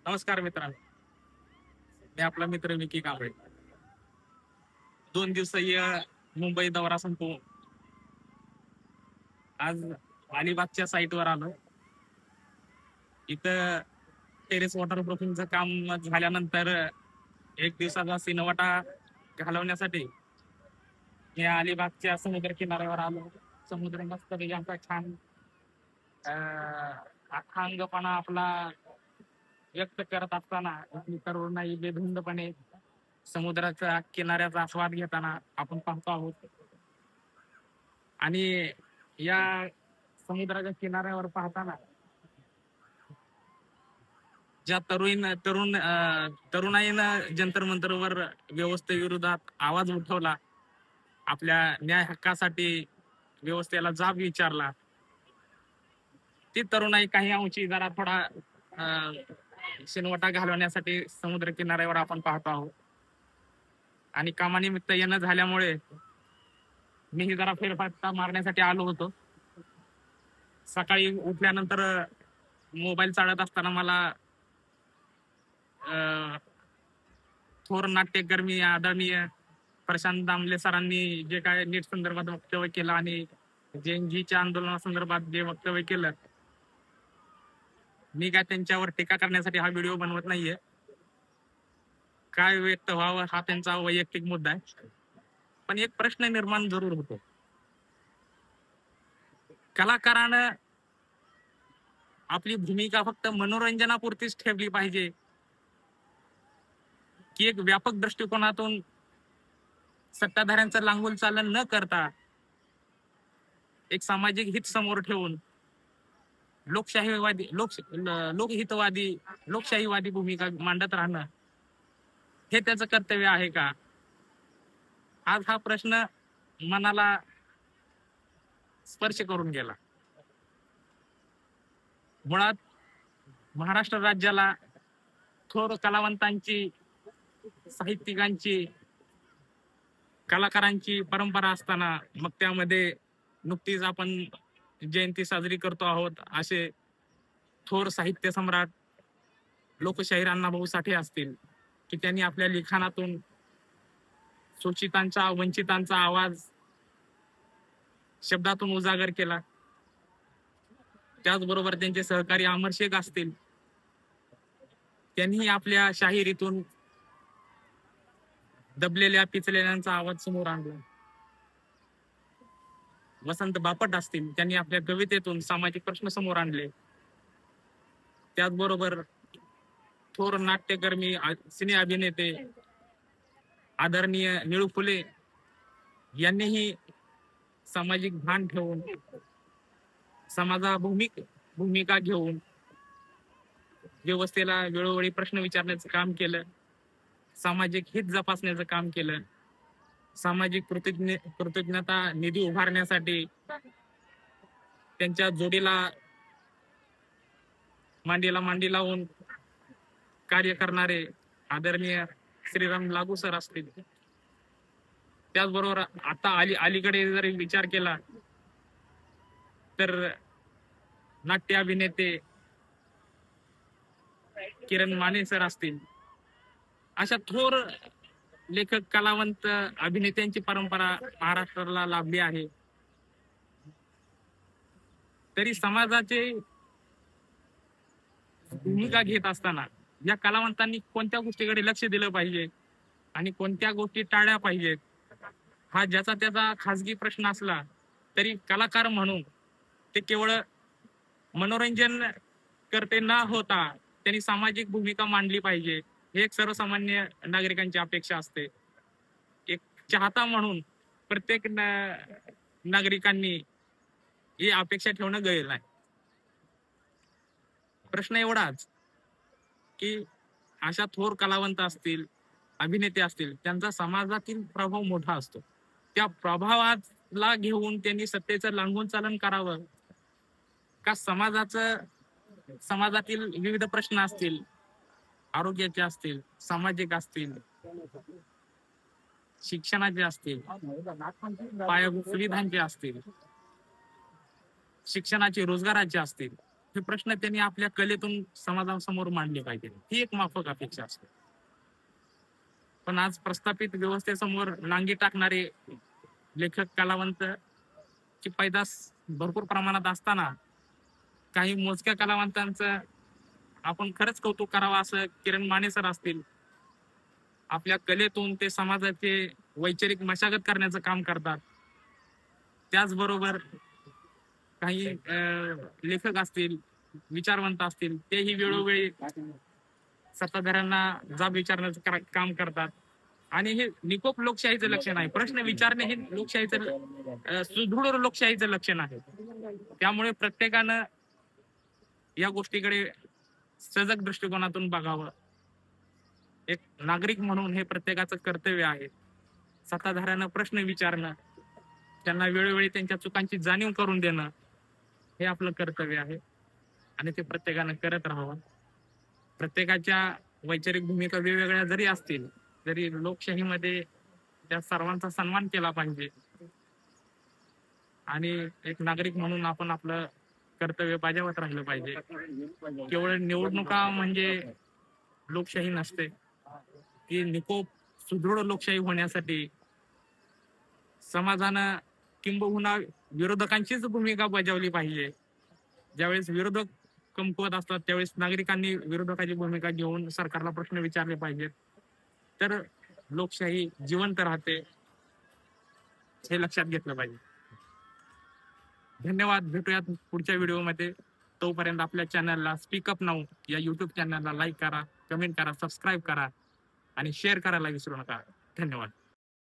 नमस्कार मित्रांनो, मी आपला मित्र विकी कांबळे. 2 दिवसीय मुंबई दौरा संपवून आज अलिबागच्या साईटवर आलो. इथं टेरेस वॉटरप्रूफिंगचं काम झाल्यानंतर 1 दिवसाचा सिनवटा घालवण्यासाठी मी अलिबागच्या समुद्र किनाऱ्यावर आलो. समुद्र मस्त आमचा छान अथांगपणा आपला व्यक्त करत असताना इथली तरुणाई बेधुंदपणे समुद्राच्या किनाऱ्याचा आस्वाद घेताना आपण पाहतो आहोत. आणि या समुद्राच्या किनाऱ्यावर पाहताना ज्या तरुणाईनं जंतर मंतरवर व्यवस्थेविरोधात आवाज उठवला, आपल्या न्याय हक्कासाठी व्यवस्थेला जाब विचारला, ती तरुणाई काही अंशी जरा थोडा शिनवटा घालवण्यासाठी समुद्र किनाऱ्यावर आपण पाहतो आहोत. आणि कामानिमित्त येणं झाल्यामुळे मीही जरा फेरफटका मारण्यासाठी आलो होतो. सकाळी उठल्यानंतर मोबाईल चालत असताना मला थोर नाट्यकर्मी आदरणीय प्रशांत दामले सरांनी जे काय नीट संदर्भात वक्तव्य केलं आणि जेएनजीच्या आंदोलनासंदर्भात जे वक्तव्य केलं, मी काय त्यांच्यावर टीका करण्यासाठी हा व्हिडिओ बनवत नाहीये. काय व्यक्त व्हावं हा त्यांचा वैयक्तिक मुद्दा आहे. पण एक प्रश्न निर्माण जरूर होतो. कलाकारानं आपली भूमिका फक्त मनोरंजनापुरतीच ठेवली पाहिजे की एक व्यापक दृष्टिकोनातून सत्ताधाऱ्यांचं लांगुल चालन न करता एक सामाजिक हित समोर ठेवून लोकहितवादी लोकशाहीवादी भूमिका मांडत राहणं हे त्याचं कर्तव्य आहे का? आज हा प्रश्न मनाला स्पर्श करून गेला. मुळात महाराष्ट्र राज्याला थोर कलावंतांची, साहित्यिकांची, कलाकारांची परंपरा असताना मग त्यामध्ये नुकतीच आपण जयंती साजरी करतो आहोत असे थोर साहित्य सम्राट लोकशाहीर अण्णाभाऊ साठे असतील की त्यांनी आपल्या लिखाणातून शोषितांचा, वंचितांचा आवाज शब्दातून उजागर केला. त्याचबरोबर त्यांचे सहकारी अमर शेख असतील, त्यांनी आपल्या शाहिरीतून दबलेल्या पिचलेल्यांचा आवाज समोर आणला. वसंत बापट असतील, त्यांनी आपल्या कवितेतून सामाजिक प्रश्न समोर आणले. त्याचबरोबर थोर नाट्यकर्मी, सिने अभिनेते आदरणीय निळू फुले यांनीही सामाजिक भान ठेवून, भूमिका घेऊन व्यवस्थेला वेळोवेळी प्रश्न विचारण्याचं काम केलं, सामाजिक हित जपासण्याचं काम केलं, सामाजिक कृतज्ञता निधी उभारण्यासाठी त्यांच्या जोडीला मांडीला मांडी लावून कार्य करणारे आदरणीय श्रीराम लागू सर असतील. त्याचबरोबर आता अलीकडे जर विचार केला तर नाट्य अभिनेते किरण माने सर असतील. अशा थोर लेखक, कलावंत, अभिनेत्यांची परंपरा महाराष्ट्राला लाभली आहे. तरी समाजाचे भूमिका घेत असताना या कलावंतांनी कोणत्या गोष्टीकडे लक्ष दिलं पाहिजे आणि कोणत्या गोष्टी टाळल्या पाहिजेत, हा ज्याचा त्याचा खासगी प्रश्न असला तरी कलाकार म्हणून ते केवळ मनोरंजन करते न होता त्यांनी सामाजिक भूमिका मांडली पाहिजे, हे एक सर्वसामान्य नागरिकांची अपेक्षा असते. एक चाहता म्हणून प्रत्येक नागरिकांनी ही अपेक्षा ठेवणं गैर नाही. प्रश्न एवढाच की अशा थोर कलावंत असतील, अभिनेते असतील, त्यांचा समाजातील प्रभाव मोठा असतो. त्या प्रभावाला घेऊन त्यांनी सत्तेचं लांघून चालन करावं का समाजातील विविध प्रश्न असतील, आरोग्याचे असतील, सामाजिक असतील, शिक्षणाचे असतील, पायाभूत सुविधांचे असतील, शिक्षणाचे, रोजगाराचे असतील, हे प्रश्न त्यांनी आपल्या कलेतून समाजासमोर मांडले पाहिजे, ही एक माफक अपेक्षा असते. पण आज प्रस्थापित व्यवस्थेसमोर नांगी टाकणारे लेखक कलावंत ची पैदास भरपूर प्रमाणात असताना काही मोजक्या कलावंतांचं आपण खरंच कौतुक करावं, असं किरण माने सर असतील. आपल्या कलेतून ते समाजाचे वैचारिक मशागत करण्याचं काम करतात. त्याचबरोबर काही लेखक असतील, विचारवंत असतील, तेही वेळोवेळी सत्ताधाऱ्यांना जाब विचारण्याचं काम करतात. आणि हे निकोप लोकशाहीचं लक्षण आहे. प्रश्न विचारणे हे लोकशाहीचं सुदृढ लोकशाहीचं लक्षण आहे. त्यामुळे प्रत्येकानं या गोष्टीकडे सजग दृष्टिकोनातून बघावं. एक नागरिक म्हणून हे प्रत्येकाचं कर्तव्य आहे. सत्ताधाऱ्यांना प्रश्न विचारणं, त्यांना वेळोवेळी त्यांच्या चुकांची जाणीव करून देणं, हे आपलं कर्तव्य आहे आणि ते प्रत्येकानं करत राहावं. प्रत्येकाच्या वैचारिक भूमिका वेगवेगळ्या जरी असतील तरी लोकशाहीमध्ये त्या सर्वांचा सन्मान केला पाहिजे आणि एक नागरिक म्हणून आपण आपलं कर्तव्य बजावत राहिलं पाहिजे. केवळ निवडणुका म्हणजे लोकशाही नसते. ती निकोप सुदृढ लोकशाही होण्यासाठी समाजानं किंबहुना विरोधकांचीच भूमिका बजावली पाहिजे. ज्यावेळेस विरोधक कमकुवत असतात त्यावेळेस नागरिकांनी विरोधकाची भूमिका घेऊन सरकारला प्रश्न विचारले पाहिजेत, तर लोकशाही जिवंत राहते, हे लक्षात घेतलं पाहिजे. धन्यवाद. भेटूयात पुढच्या व्हिडिओमध्ये. तोपर्यंत आपल्या चॅनलला स्पीकअप नाऊ या युट्यूब चॅनलला लाईक करा, कमेंट करा, सबस्क्राईब करा आणि शेअर करायला विसरू नका. धन्यवाद.